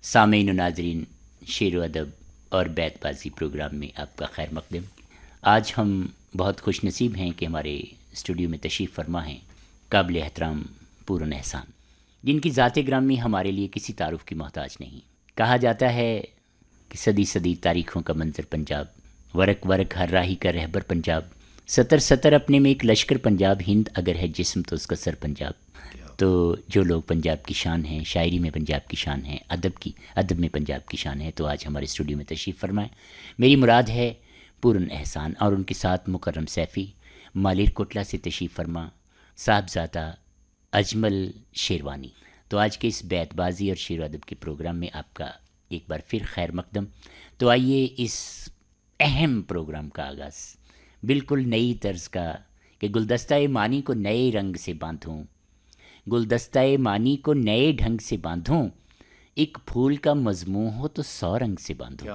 سامعین و ناظرین، شعر و ادب اور بیت بازی پروگرام میں آپ کا خیر مقدم۔ آج ہم بہت خوش نصیب ہیں کہ ہمارے اسٹوڈیو میں تشریف فرما ہیں قابل احترام پورن احسان، جن کی ذات گرامی ہمارے لیے کسی تعارف کی محتاج نہیں۔ کہا جاتا ہے کہ صدی صدی تاریخوں کا منظر پنجاب، ورق ورق ہر راہی کا رہبر پنجاب، سطر سطر اپنے میں ایک لشکر پنجاب، ہند اگر ہے جسم تو اس کا سر پنجاب۔ تو جو لوگ پنجاب کی شان ہیں، شاعری میں پنجاب کی شان ہے، ادب میں پنجاب کی شان ہے، تو آج ہمارے اسٹوڈیو میں تشریف فرمائیں۔ میری مراد ہے پورن احسان، اور ان کے ساتھ مکرم سیفی مالیر کوٹلہ سے تشریف فرما صاحبزادہ اجمل شیروانی۔ تو آج کے اس بیت بازی اور شعر و ادب کے پروگرام میں آپ کا ایک بار پھر خیر مقدم۔ تو آئیے اس اہم پروگرام کا آغاز بالکل نئی طرز کا کہ گلدستہ معنی کو نئے رنگ سے باندھوں، گلدستہ معنی کو نئے ڈھنگ سے باندھوں، ایک پھول کا مضمون ہو تو 100 رنگ سے باندھوں۔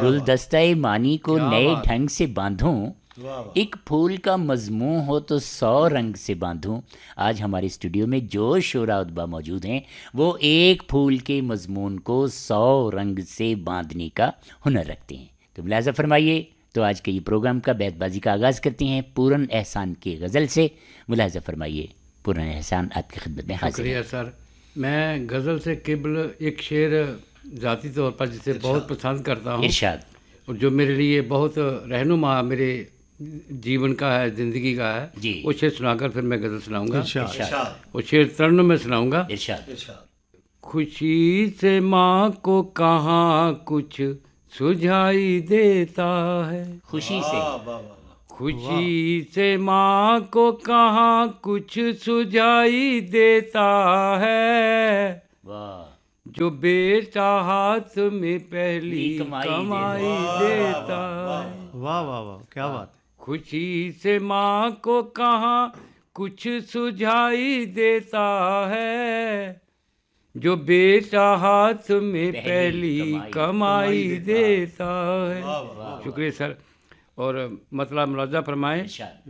گلدستہ معنی کو نئے ڈھنگ سے باندھوں، ایک پھول کا مضمون ہو تو 100 رنگ سے باندھوں۔ آج ہمارے اسٹوڈیو میں جو شعراء ادبا موجود ہیں وہ ایک پھول کے مضمون کو 100 رنگ سے باندھنے کا ہنر رکھتے ہیں۔ تو ملاحظہ فرمائیے، تو آج کے یہ پروگرام کا بیت بازی کا آغاز کرتے ہیں پورن احسان کی غزل سے۔ ملاحظہ فرمائیے، پورن احسان آپ کی خدمت میں حاضر ہے۔ شکریہ سر۔ میں غزل سے قبل ایک شعر ذاتی طور پر جسے بہت پسند کرتا ہوں، ارشاد۔ اور جو میرے لیے بہت رہنما میرے جیون کا ہے، زندگی کا ہے، جی۔ وہ شعر سنا کر پھر میں غزل سناؤں گا۔ ارشاد۔ وہ شعر ترنم میں سناؤں گا۔ ارشاد۔ خوشی سے ماں کو کہاں کچھ سجھائی دیتا ہے، خوشی سے خوشی سے ماں کو کہاں کچھ سجھائی دیتا ہے، واہ، جو بیٹا ہاتھ میں پہلی کمائی دیتا ہے۔ واہ واہ واہ، کیا بات ہے۔ خوشی سے ماں کو کہاں کچھ سجھائی دیتا ہے، جو بیٹا ہاتھ میں پہلی کمائی دیتا ہے۔ شکریہ سر۔ اور مطلب ملاحظہ فرمائیں ارشاد۔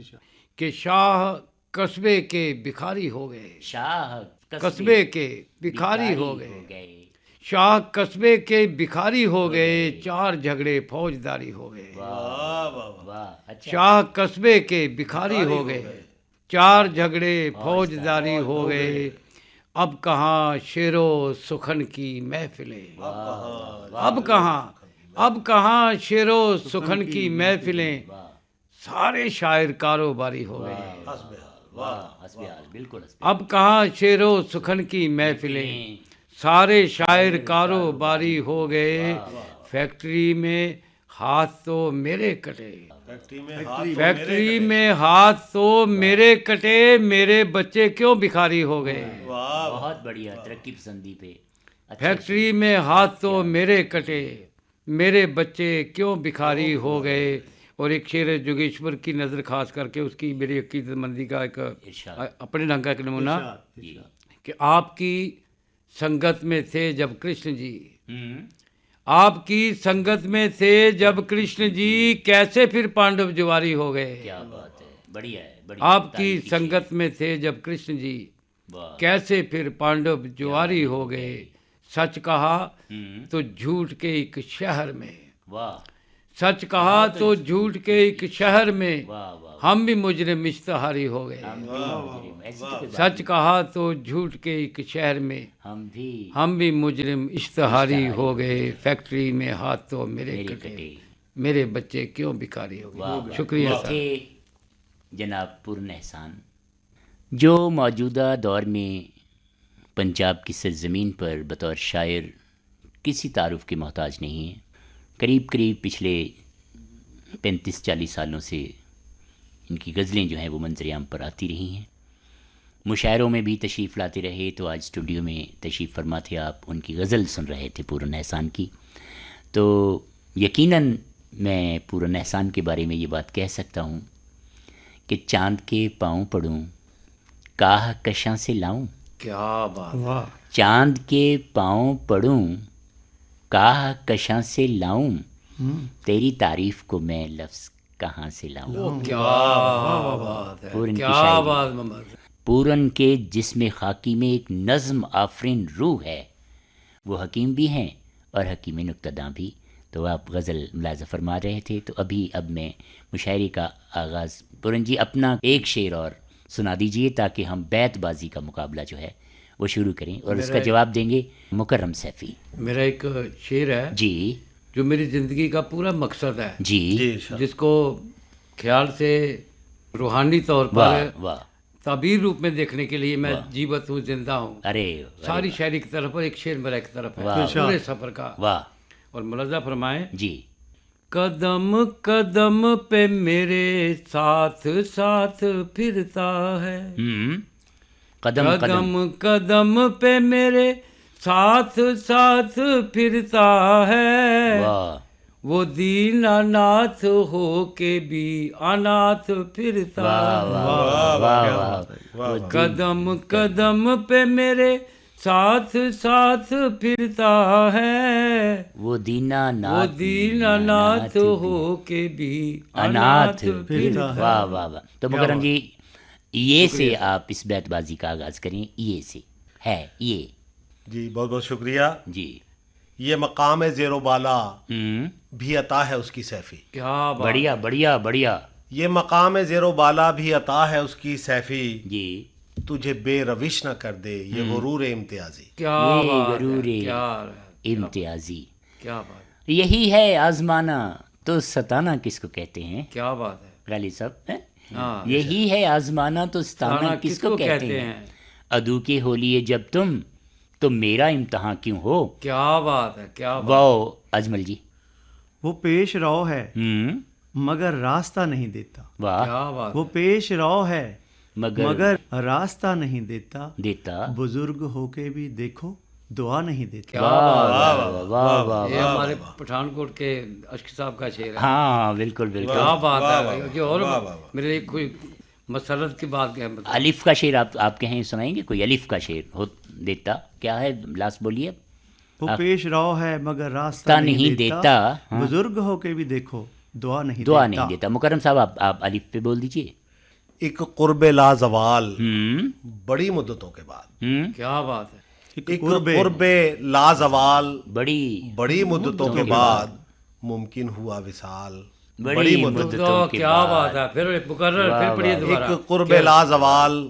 کہ شاہ قصبے کے بکھاری ہو گئے، شاہ قصبے کے بکھاری ہو گئے، شاہ قصبے کے بکھاری ہو گئے، 4 جھگڑے فوجداری ہو گئے۔ واہ، اچھا۔ شاہ قصبے کے بکھاری ہو گئے، 4 جھگڑے فوجداری ہو گئے، اب کہاں شعر و سخن کی محفلیں، اب کہاں شعر و سخن کی محفلیں، سارے شاعر کاروباری ہو گئے۔ حسبِ حال، بالکل حسبِ اب کہاں شعر و سخن کی محفلیں، سارے شاعر کاروباری ہو گئے، فیکٹری میں ہاتھ تو میرے کٹے، فیکٹری میں ہاتھ تو میرے کٹے، میرے بچے کیوں بکھاری ہو گئے۔ بہت بڑھیا، ترقی پسندی پہ فیکٹری میں ہاتھ تو میرے کٹے، میرے بچے کیوں بکھاری ہو گئے۔ اور ایک شعر جوگیشور کی نظر خاص کر کے، اس کی میری عقیدت مندی کا ایک اپنے ڈھنگ کا ایک نمونہ، کہ آپ کی سنگت میں تھے جب کرشن جی، آپ کی سنگت میں تھے جب کرشن جی، کیسے پھر پانڈو جواری ہو گئے۔ کیا بات ہے، بڑھیا ہے، آپ کی سنگت میں تھے جب کرشن جی، کیسے پھر پانڈو جواری ہو گئے، سچ کہا تو جھوٹ کے ایک شہر میں، واہ، سچ کہا تو جھوٹ کے ایک شہر میں، واہ واہ، ہم بھی مجرم اشتہاری ہو گئے۔ سچ کہا تو جھوٹ کے ایک شہر میں، ہم بھی مجرم اشتہاری ہو گئے، فیکٹری میں ہاتھ تو میرے کٹے، میرے بچے کیوں بکھاری ہو گئے۔ شکریہ سر۔ جناب پورن احسان، جو موجودہ دور میں پنجاب کی سرزمین پر بطور شاعر کسی تعارف کے محتاج نہیں ہیں، قریب پچھلے 35-40 سالوں سے ان کی غزلیں جو ہیں وہ منظر عام پر آتی رہی ہیں، مشاعروں میں بھی تشریف لاتے رہے۔ تو آج اسٹوڈیو میں تشریف فرما تھے آپ، ان کی غزل سن رہے تھے پورن احسان کی۔ تو یقیناً میں پورن احسان کے بارے میں یہ بات کہہ سکتا ہوں کہ چاند کے پاؤں پڑوں، کاہ کشاں سے لاؤں، کیا بات، چاند کے پاؤں پڑوں، کاہ کشاں سے لاؤں، تیری تعریف کو میں لفظ کہاں سے لاؤں۔ کیا بات ہے، کیا بات محمد۔ پورن کے جسم خاکی میں ایک نظم آفرین روح ہے، وہ حکیم بھی ہیں اور حکیم نکتہ بھی. تو آپ غزل ملاحظہ فرما رہے تھے، تو اب میں مشاعرے کا آغاز. پورن جی اپنا ایک شعر اور سنا دیجئے تاکہ ہم بیت بازی کا مقابلہ جو ہے وہ شروع کریں، اور اس کا جواب دیں گے مکرم سیفی. میرا ایک شعر ہے جی جو میری زندگی کا پورا مقصد ہے، جی جس کو خیال سے روحانی طور پر واہ تعبیر روپ میں دیکھنے کے لیے میں جیوت ہوں، زندہ ہوں. ارے ساری شاعری کی طرف اور ایک شعر میرا ایک طرف ہے واہ. پورے سفر کا. واہ. اور ملاحظہ فرمائیں، جی قدم قدم پہ میرے ساتھ ساتھ پھرتا ہے، قدم قدم قدم پہ میرے ساتھ ساتھ پھرتا ہے، واہ وہ دین اناتھ ہو کے بھی اناتھ پھرتا ہے. قدم قدم پہ میرے ساتھ ساتھ پھرتا ہے، وہ دینا وہ دین اناتھ ہو کے بھی اناتھ پھرتا ہے. واہ واہ واہ. تو مکرم جی یہ سے آپ اس بیت بازی کا آغاز کریں. یہ سے ہے یہ. جی بہت بہت شکریہ. جی یہ مقام زیر و بالا بھی عطا ہے اس کی سیفی. کیا بات. بڑھیا بڑھیا بڑھیا. یہ مقام زیر و بالا بھی عطا ہے اس کی سیفی، جی تجھے بے روش نہ کر دے یہ غرور امتیازی. کیا یہ بات ہے، غرور کیا امتیازی. کیا بات، یہی ہے آزمانا تو ستانا کس کو کہتے ہیں کیا بات ہے. غالی صاحب؟ ہاں، یہی ہے آزمانا تو ستانا کس کو کہتے ہیں. عدو کے ہو لیے جب تم تو میرا امتحان کیوں ہو. کیا بات ہے، کیا بات. واو اجمل جی. وہ پیش رو ہے مگر راستہ نہیں دیتا. واہ. کیا بات. وہ پیش رو ہے مگر راستہ نہیں دیتا. دیتا. بزرگ ہو کے بھی دیکھو دعا نہیں دیتا. کیا بات ہے. واہ واہ. یہ ہمارے پٹھان کوٹ کے اشک صاحب کا شعر ہے. ہاں بالکل بالکل. کیا بات ہے. یہ اور میرے لیے کوئی مسرت کی بات ہے. الف کا شعر آپ کہیں سنائیں گے کوئی الف کا شعر ہو دیتا کیا ہے لاسٹ بولیے. وہ پیش رو ہے مگر راستہ نہیں دیتا. بزرگ ہو کے بھی دیکھو دعا نہیں دیتا. مکرم صاحب آپ الف پہ بول دیجئے. ایک قرب لازوال بڑی مدتوں کے بعد. کیا بات ہے. ایک قرب لازوال بڑی مدتوں کے بعد ممکن ہوا وصال. بڑی مدتوں کے کیا بات ہے. پھر مقرر پھر پڑھیے دوبارہ. ایک قرب لازوال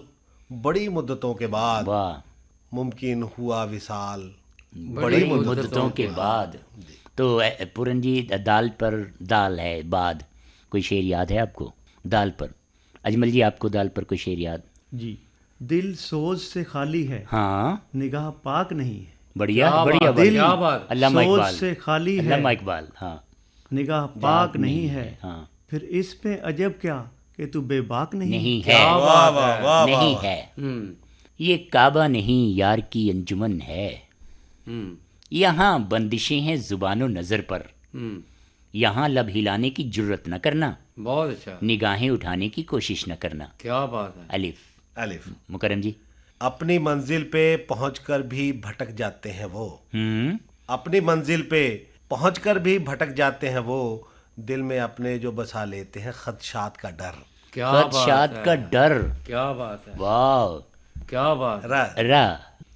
بڑی مدتوں کے بعد ممکن ہوا وصال. بڑی مدتوں کے بعد. تو پورن جی دال پر دال ہے بعد کوئی شعر یاد ہے آپ کو دال پر؟ اجمل جی آپ کو دال پر کوئی شعر یاد؟ جی. دل سوز سے خالی ہے ہاں نگاہ پاک نہیں ہے. بڑھیا بڑھیا. دل علامہ سوز اقبال سے خالی ہے علامہ اقبال. ہاں نگاہ پاک نہیں ہے. ہاں پھر اس پہ عجب کیا کہ تو بے باک نہیں ہے. نہیں ہے. یہ کعبہ نہیں یار کی انجمن ہے. یہاں بندشیں ہیں زبان و نظر پر. یہاں لب ہلانے کی جرت نہ کرنا. بہت اچھا. نگاہیں اٹھانے کی کوشش نہ کرنا. کیا بات ہے. الف. مکرم جی. اپنی منزل پہ پہنچ کر بھی بھٹک جاتے ہیں وہ. اپنی منزل پہ پہنچ کر بھی بھٹک جاتے ہیں وہ. دل میں اپنے جو بسا لیتے ہیں خدشات کا ڈر. خدشات کا ڈر. کیا بات ہے. واو. کیا بات. را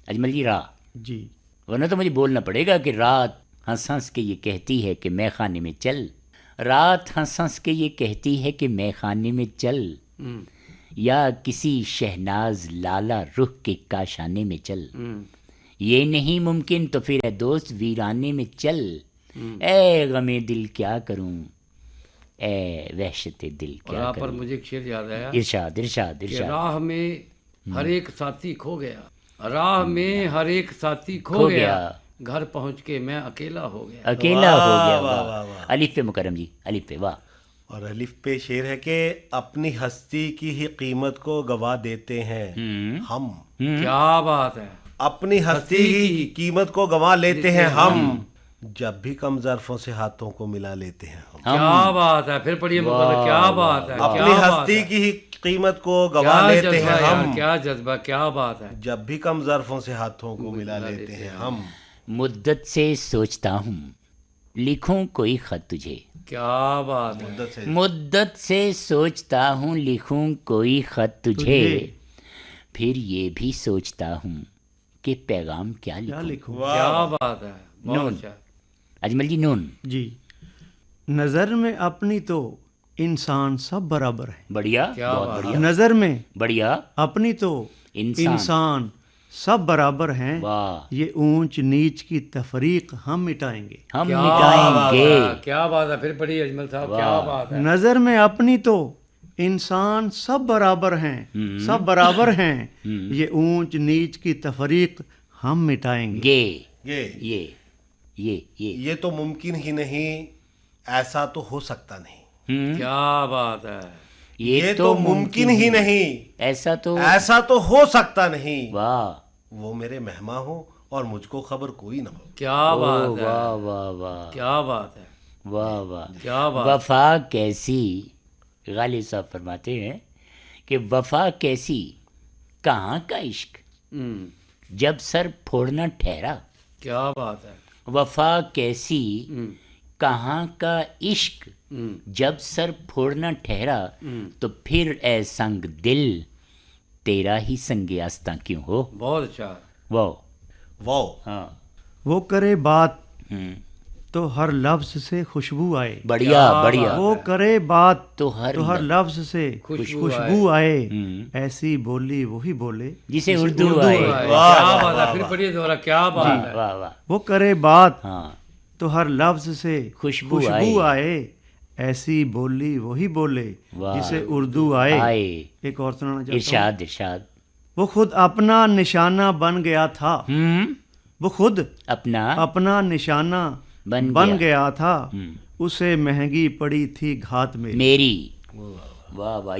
اجمل جی را. جی. ورنہ تو مجھے بولنا پڑے گا کہ رات ہنس ہنس کے یہ کہتی ہے کہ میں خانے میں چل. رات ہنس ہنس کے یہ کہتی ہے کہ میں خانے میں چل. یا کسی شہناز لالا رخ کے کاشانے میں چل. یہ نہیں ممکن تو پھر اے دوست ویرانے میں چل. اے غم دل کیا کروں اے وحشت دل کیا کروں. پر مجھے ایک شعر یاد آیا. ارشاد ارشاد ارشاد. راہ میں ہر ایک ساتھی کھو گیا. راہ میں ہر ایک ساتھی کھو گیا. گھر پہنچ کے میں اکیلا ہو گیا. اکیلا ہو گیا. الف پہ مکرم جی الف پہ. واہ. اور الف پہ شعر ہے کہ اپنی ہستی کی ہی قیمت کو گوا دیتے ہیں ہم. کیا بات ہے. اپنی ہستی کی قیمت کو گوا لیتے ہیں ہم. جب بھی کم ظرفوں سے ہاتھوں کو ملا لیتے ہیں ہم. کیا بات ہے. پھر پڑھیے مقرر. کیا بات ہے. اپنی ہستی کی ہی قیمت کو گوا لیتے ہیں ہم. کیا جذبہ. کیا بات ہے. جب بھی کم ظرفوں سے ہاتھوں کو ملا لیتے ہیں ہم. مدت سے سوچتا ہوں لکھوں کوئی خط تجھے. کیا بات ہے. مدت سے سوچتا ہوں لکھوں کوئی خط تجھے. پھر یہ بھی سوچتا ہوں کہ پیغام کیا کیا لکھوں. لکھوں. کیا بات ہے. نون. اچھا. اجمل جی نون. جی. نظر میں اپنی تو انسان سب برابر ہیں. بڑھیا. کیا بہت بات. بڑھیا. نظر میں بڑھیا. اپنی تو انسان سب برابر ہیں. واہ. یہ اونچ نیچ کی تفریق ہم مٹائیں گے. ہم کیا مٹائیں بات گے. ہے. کیا بات ہے. پھر پڑھیے اجمل صاحب. کیا بات ہے. نظر میں اپنی تو انسان سب برابر ہیں. سب برابر ہیں. یہ اونچ نیچ کی تفریق ہم مٹائیں گے. یہ تو ممکن ہی نہیں، ایسا تو ہو سکتا نہیں. کیا بات ہے. یہ تو ممکن ہی نہیں، ایسا تو ہو سکتا نہیں. واہ. وہ میرے مہمان ہو اور مجھ کو خبر کوئی نہ ہو. کیا بات ہے. واہ واہ واہ. کیا بات ہے. واہ واہ. کیا بات. وفا کیسی، غالب صاحب فرماتے ہیں کہ وفا کیسی کہاں کا عشق جب سر پھوڑنا ٹھہرا. کیا بات ہے. وفا کیسی کہاں کا عشق جب سر پھوڑنا ٹھہرا، تو پھر اے سنگ دل تیرا ہی سنگ آستاں کیوں ہو. بہت اچھا. واو. ہاں. وہ کرے بات تو ہر لفظ سے خوشبو آئے. بڑھیا بڑھیا. وہ کرے بات تو ہر لفظ سے خوشبو آئے. ایسی بولی وہی بولے جسے اردو آئے. کیا بات ہے. پھر پڑھیے دوبارہ. کیا بات ہے. واہ واہ. وہ کرے بات ہاں. تو ہر لفظ سے خوشبو آئے. ایسی بولی وہی بولے جسے اردو آئے. ایک اور سنانا چاہتا ہوں. ارشاد ارشاد. وہ خود اپنا نشانہ بن گیا تھا. وہ خود اپنا نشانہ بن گیا تھا. اسے مہنگی پڑی تھی گھات میری. واہ واہ.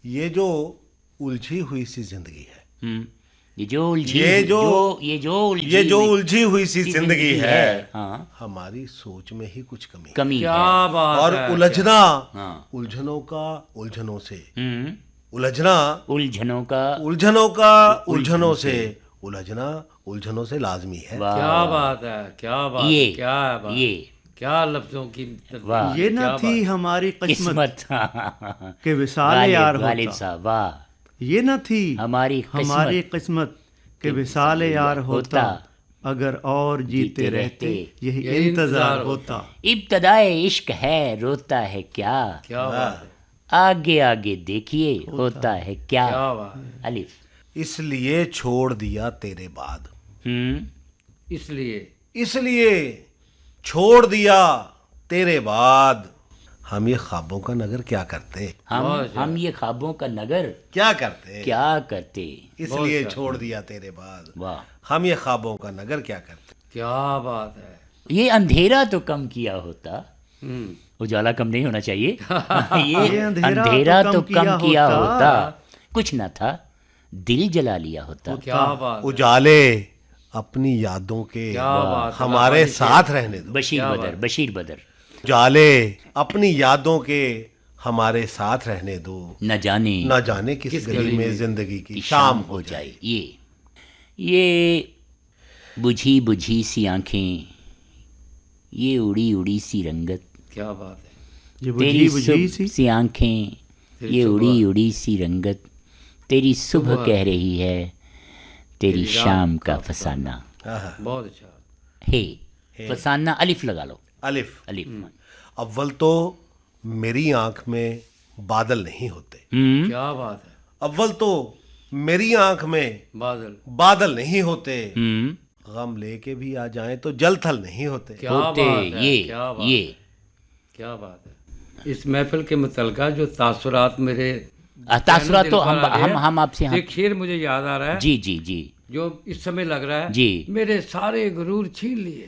یہ جو الجھی ہوئی سی زندگی ہے، یہ جو الجھی ہوئی سی زندگی ہے، ہماری سوچ میں ہی کچھ کمی کیا بات. اور الجھنا الجھنوں کا الجھنوں سے، الجھنا الجھنوں سے، الجھنا الجھنوں سے لازمی ہے. کیا بات ہے. کیا بات ہے. کیا بات. کیا لفظوں کی. یہ نہ تھی ہماری قسمت کہ وصال یار ہوتا. یہ نہ تھی ہماری قسمت کہ وصال یار ہوتا. اگر اور جیتے رہتے یہی انتظار ہوتا. ابتدائے عشق ہے روتا ہے کیا. کیا بات ہے. آگے آگے دیکھیے ہوتا ہے کیا. الف. اس لیے چھوڑ دیا تیرے بعد. اس لیے چھوڑ دیا تیرے بعد. ہم یہ خوابوں کا نگر کیا کرتے. ہم یہ خوابوں کا نگر کیا کرتے. اس لیے چھوڑ دیا تیرے بعد. واہ. ہم یہ خوابوں کا نگر کیا کرتے. کیا بات ہے. یہ اندھیرا تو کم کیا ہوتا، اجالا کم نہیں ہونا چاہیے. یہ اندھیرا تو کم کیا ہوتا، کچھ نہ تھا دل جلا لیا ہوتا. کیا بات. اجالے اپنی یادوں کے ہمارے ساتھ رہنے دو. بشیر بدر. اجالے اپنی یادوں کے ہمارے ساتھ رہنے دو. نہ جانے کس گلی میں زندگی کی شام ہو جائے. یہ بجھی بجھی سی آنکھیں، یہ اڑی اڑی سی رنگت. کیا بات ہے. تیری سی آنکھیں، یہ اڑی اڑی سی رنگت. تیری صبح کہہ رہی ہے تیری شام کا فسانہ. بہت اچھا. فسانہ الف لگا لو. الف. اول تو میری آنکھ میں بادل نہیں ہوتے. کیا بات ہے. اول تو میری آنکھ میں بادل نہیں ہوتے. غم لے کے بھی آ جائیں تو جل تھل نہیں ہوتے. کیا بات ہے. اس محفل کے متعلقہ جو تاثرات تو ہم آپ سے ایک شعر مجھے یاد آ رہا ہے. جی جو اس سمے لگ رہا ہے. میرے سارے غرور چھین لیے،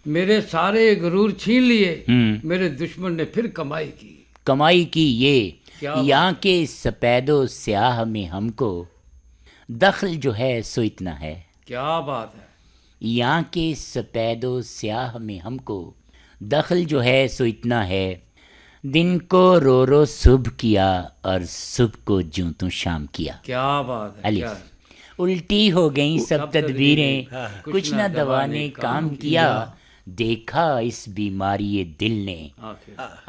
میرے سارے غرور چھین لیے، میرے دشمن نے پھر کمائی کی. یہ یہاں کے سپید و سیاہ میں ہم کو دخل جو ہے سو اتنا ہے. کیا بات ہے. یہاں کے سپید و سیاہ میں ہم کو دخل جو ہے سو اتنا ہے. دن کو رو رو صبح کیا اور صبح کو جوں تو شام کیا. کیا بات ہے. الف. الٹی ہو گئیں سب تدبیریں، کچھ نہ دوا نے کام کیا. دیکھا اس بیماری دل نے،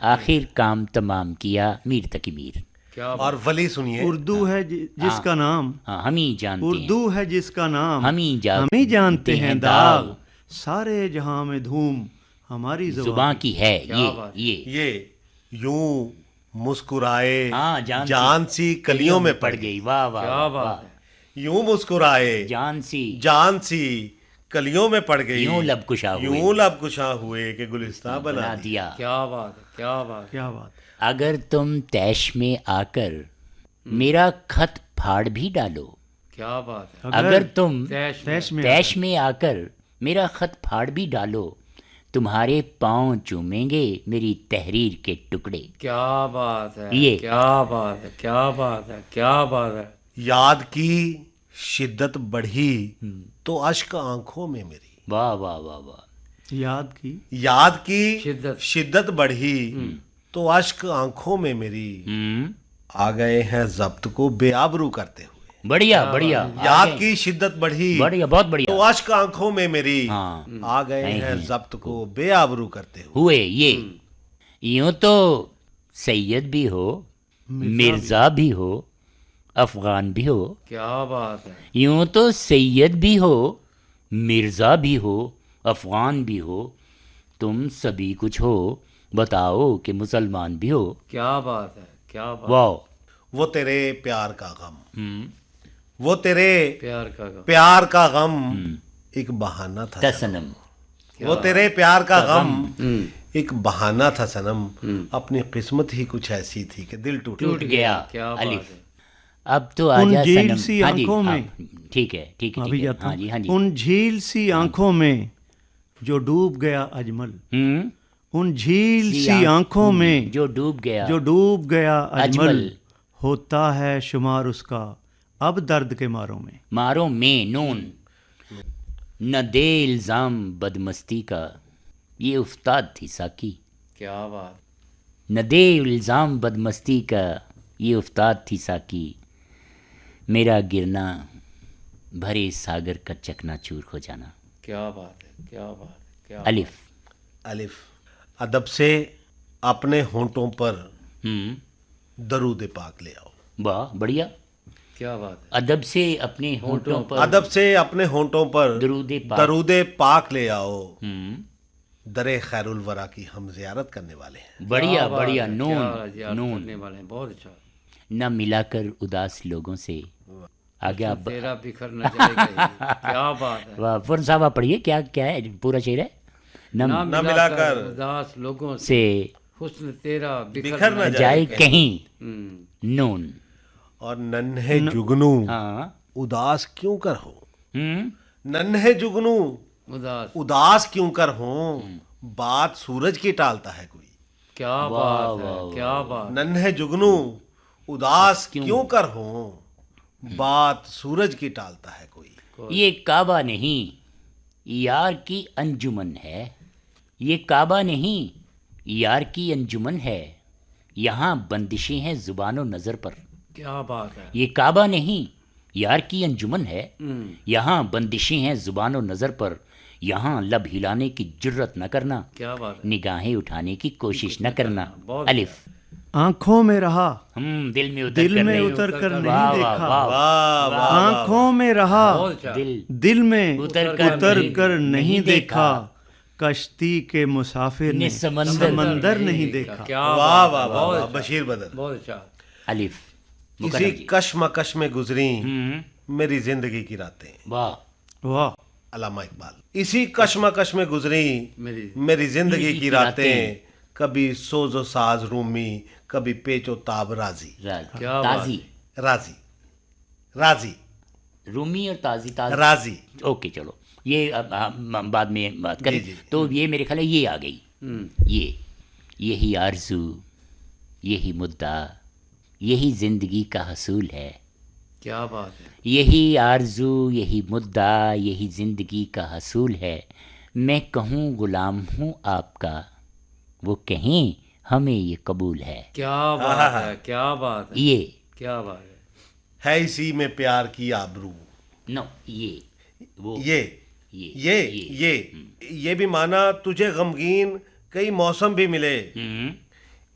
آخر کام تمام کیا. میر تقی میر. اور ولی سنیے، اردو ہے جس کا نام ہم ہی جانتے ہیں، اردو ہے جس کا نام ہم ہی جانتے ہیں داغ، سارے جہاں میں دھوم ہماری زباں کی ہے۔ یہ یوں مسکرائے جان سی کلیوں میں پڑ گئی، واہ واہ واہ، یوں مسکرائے جان سی کلیوں میں پڑ گئی، یوں لب کشاں ہوئے کہ گلستاں بنا دیا۔ کیا بات ہے، کیا بات، کیا بات۔ اگر تم تیش میں آ کر میرا خط پھاڑ بھی ڈالو، کیا بات ہے، اگر تم تیش میں آ کر میرا خط پھاڑ بھی ڈالو، تمہارے پاؤں چومیں گے میری تحریر کے ٹکڑے۔ کیا بات ہے، کیا بات ہے، کیا بات ہے، کیا بات ہے۔ یاد کی شدت بڑھی تو اشک آنکھوں میں میری، واہ واہ واہ واہ، یاد کی شدت بڑھی تو اشک آنکھوں میں میری، آ گئے ہیں ضبط کو بے آبرو کرتے ہوئے۔ بڑھیا بڑھیا، یاد کی شدت بڑھی، بڑھیا، بہت بڑھیا، تو اشک آنکھوں میں میری، آ گئے ہیں ضبط کو بے آبرو کرتے ہوئے۔ یہ یوں تو سید بھی ہو، مرزا بھی ہو، افغان بھی ہو، کیا بات ہے، یوں تو سید بھی ہو، مرزا بھی ہو، افغان بھی ہو، تم سبھی کچھ ہو، بتاؤ کہ مسلمان بھی ہو۔ کیا بات ہے، کیا بات، واہ۔ وہ تیرے پیار کا غم، وہ تیرے پیار کا غم ایک بہانہ تھا سنم، وہ تیرے پیار کا غم ایک بہانہ تھا سنم، اپنی قسمت ہی کچھ ایسی تھی کہ دل ٹوٹ گیا۔ کیا الف، اب تو آجا جھیل سنم، سی آنکھوں میں، ٹھیک ہے ٹھیک ہے، ہاں جی ہاں جی، ان جھیل سی آنکھوں میں جو ڈوب گیا اجمل، ان جھیل سی آنکھوں میں جو ڈوب گیا اجمل، ہوتا ہے شمار اس کا اب درد کے ماروں میں نون، نہ دے الزام بدمستی کا یہ افتاد تھی ساکی، کیا بات، نہ دے الزام بدمستی کا یہ افتاد تھی ساکی، میرا گرنا بھرے ساگر کا چکنا چور ہو جانا۔ کیا بات ہے، کیا بات ہے، کیا الف، ادب سے اپنے ہونٹوں پر درود پاک لے آؤ۔ واہ بڑھیا، کیا بات ہے، ادب سے اپنے ہونٹوں پر، ادب سے اپنے ہونٹوں پر درود پاک لے آؤ، درے خیر الورا کی ہم زیارت کرنے والے ہیں۔ بڑھیا بڑھیا، نون، کرنے والے ہیں، بہت اچھا، نہ ملا کر اداس لوگوں سے آگے آپ تیرا بکھر نہ جائے گا، کیا بات ہے، واہ، فرن صاحب آپ پڑھیے، کیا ہے پورا شعر ہے؟ نہ ملا کر اداس لوگوں سے حسن تیرا بکھر نہ جائے کہیں، نون، اور ننھے جگنو اداس کیوں کر ہو، ننھے جگنو اداس کیوں کر ہوں، بات سورج کی ٹالتا ہے کوئی۔ کیا بات ہے، کیا بات، ننھے جگنو اداس کیوں کر ہوں، بات سورج کی ٹالتا ہے کوئی۔ یہ کعبہ نہیں یار کی انجمن ہے، یہ کعبہ نہیں یار کی انجمن ہے، یہاں بندشیں ہیں زبان و نظر پر۔ کیا بات ہے، یہ کعبہ نہیں یار کی انجمن ہے، یہاں بندشیں ہیں زبان و نظر پر، یہاں لب ہلانے کی جرت نہ کرنا، کیا بات ہے، نگاہیں اٹھانے کی کوشش نہ کرنا۔ الف، آنکھوں میں رہا دل میں اتر کر نہیں دیکھا، آنکھوں میں رہا دل میں اتر کر نہیں دیکھا، کشتی کے مسافر نے سمندر نہیں دیکھا۔ واہ واہ واہ، بشیر بدر، بہت اچھا۔ الف، اسی کشمکش میں گزری میری زندگی کی راتیں، واہ واہ، علامہ اقبال، اسی کشمکش میں گزری میری زندگی کی راتیں، کبھی سوز و ساز رومی، کبھی پیچ و تاب راضی، راضی رومی اور تازی راضی۔ اوکے چلو، یہ بعد میں بات کریں، تو یہ میرے خیال ہے یہ آ گئی، یہی آرزو، یہی مدعا، یہی زندگی کا حصول ہے۔ کیا بات ہے، یہی آرزو، یہی مدعا، یہی زندگی کا حصول ہے، میں کہوں غلام ہوں آپ کا، وہ کہیں ہمیں یہ قبول ہے۔ کیا بات ہے، کیا بات ہے، یہ کیا بات ہے اسی میں پیار کی آبرو، نو، یہ بھی مانا تجھے غمگین کئی موسم بھی ملے،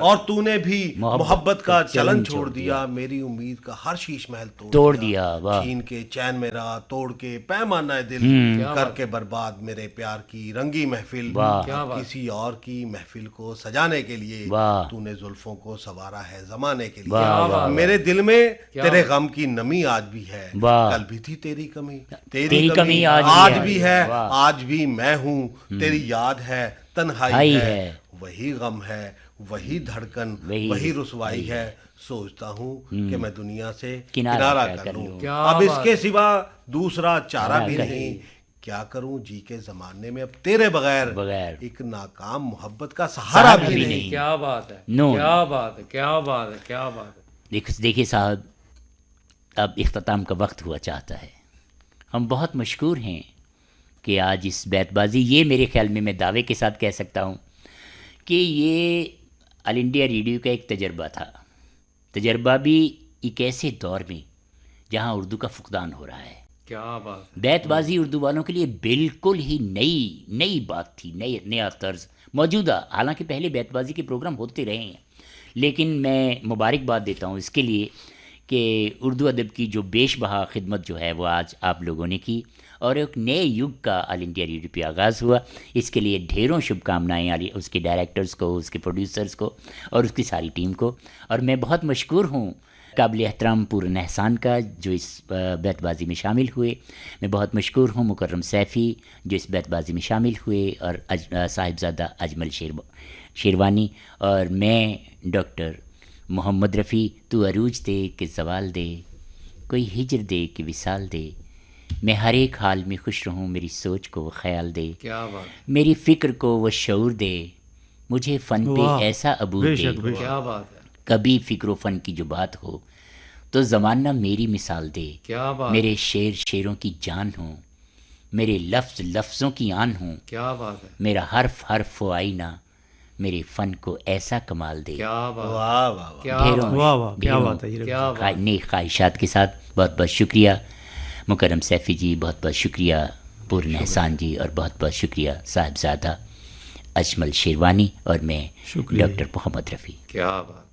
اور تو نے بھی محبت کا چلن چھوڑ دیا، میری امید کا ہر شیش محل توڑ دیا، چھین کے چین میرا توڑ کے پیمانہ دل کر کے برباد میرے پیار کی رنگی محفل، کسی اور کی محفل کو سجانے کے لیے تو نے زلفوں کو سوارا ہے زمانے کے لیے، میرے دل میں تیرے غم کی نمی آج بھی ہے، کل بھی تھی تیری کمی، تیری کمی آج بھی ہے، آج بھی میں ہوں، تیری یاد ہے تنہائی ہے، وہی غم ہے، وہی دھڑکن، وہی رسوائی ہے، سوچتا ہوں کہ میں دنیا سے کنارہ کر لوں، اب اس کے سوا دوسرا چارہ بھی نہیں، کیا کروں جی کے زمانے میں اب تیرے بغیر ایک ناکام محبت کا سہارا بھی نہیں۔ کیا بات ہے، کیا بات ہے، کیا بات ہے، کیا بات ہے۔ دیکھیے صاحب، اب اختتام کا وقت ہوا چاہتا ہے، ہم بہت مشکور ہیں کہ آج اس بیت بازی، یہ میرے خیال میں دعوے کے ساتھ کہہ سکتا ہوں کہ یہ آل انڈیا ریڈیو کا ایک تجربہ تھا، تجربہ بھی ایک ایسے دور میں جہاں اردو کا فقدان ہو رہا ہے۔ کیا بات، بیت بازی اردو والوں کے لیے بالکل ہی نئی بات تھی، نیا طرز موجودہ، حالانکہ پہلے بیت بازی کے پروگرام ہوتے رہے ہیں، لیکن میں مبارکباد دیتا ہوں اس کے لیے کہ اردو ادب کی جو بیش بہا خدمت جو ہے وہ آج آپ لوگوں نے کی، اور ایک نئے یگ کا آل انڈیا ریڈیو پہ آغاز ہوا۔ اس کے لیے ڈھیروں شبھ کامنائیں اس کے ڈائریکٹرز کو، اس کے پروڈیوسرز کو اور اس کی ساری ٹیم کو، اور میں بہت مشکور ہوں قابل احترام پورن احسان کا جو اس بیت بازی میں شامل ہوئے، میں بہت مشکور ہوں مکرم سیفی جو اس بیت بازی میں شامل ہوئے، اور صاحبزادہ اجمل شیروانی، اور میں ڈاکٹر محمد رفیع۔ تو عروج دے کہ زوال دے، کوئی ہجر دے کہ وصال دے، میں ہر ایک حال میں خوش رہوں، میری سوچ کو وہ خیال دے، کیا بات، میری فکر کو وہ شعور دے، مجھے فن پہ ایسا عبور دے، کیا بات ہے، کبھی فکر و فن کی جو بات ہو تو زمانہ میری مثال دے، کیا بات، میرے شعر شعروں کی جان ہوں، میرے لفظ لفظوں کی آن ہوں، کیا بات ہے، میرا حرف حرف و آئینہ میرے فن کو ایسا کمال دے۔ کیا بات، واہ واہ، ڈھیروں نیک خواہشات کے ساتھ بہت بہت شکریہ مکرم سیفی جی، بہت بہت شکریہ پورن احسان جی، اور بہت بہت شکریہ صاحبزادہ اجمل شیروانی، اور میں ڈاکٹر محمد رفیع۔ کیا بات۔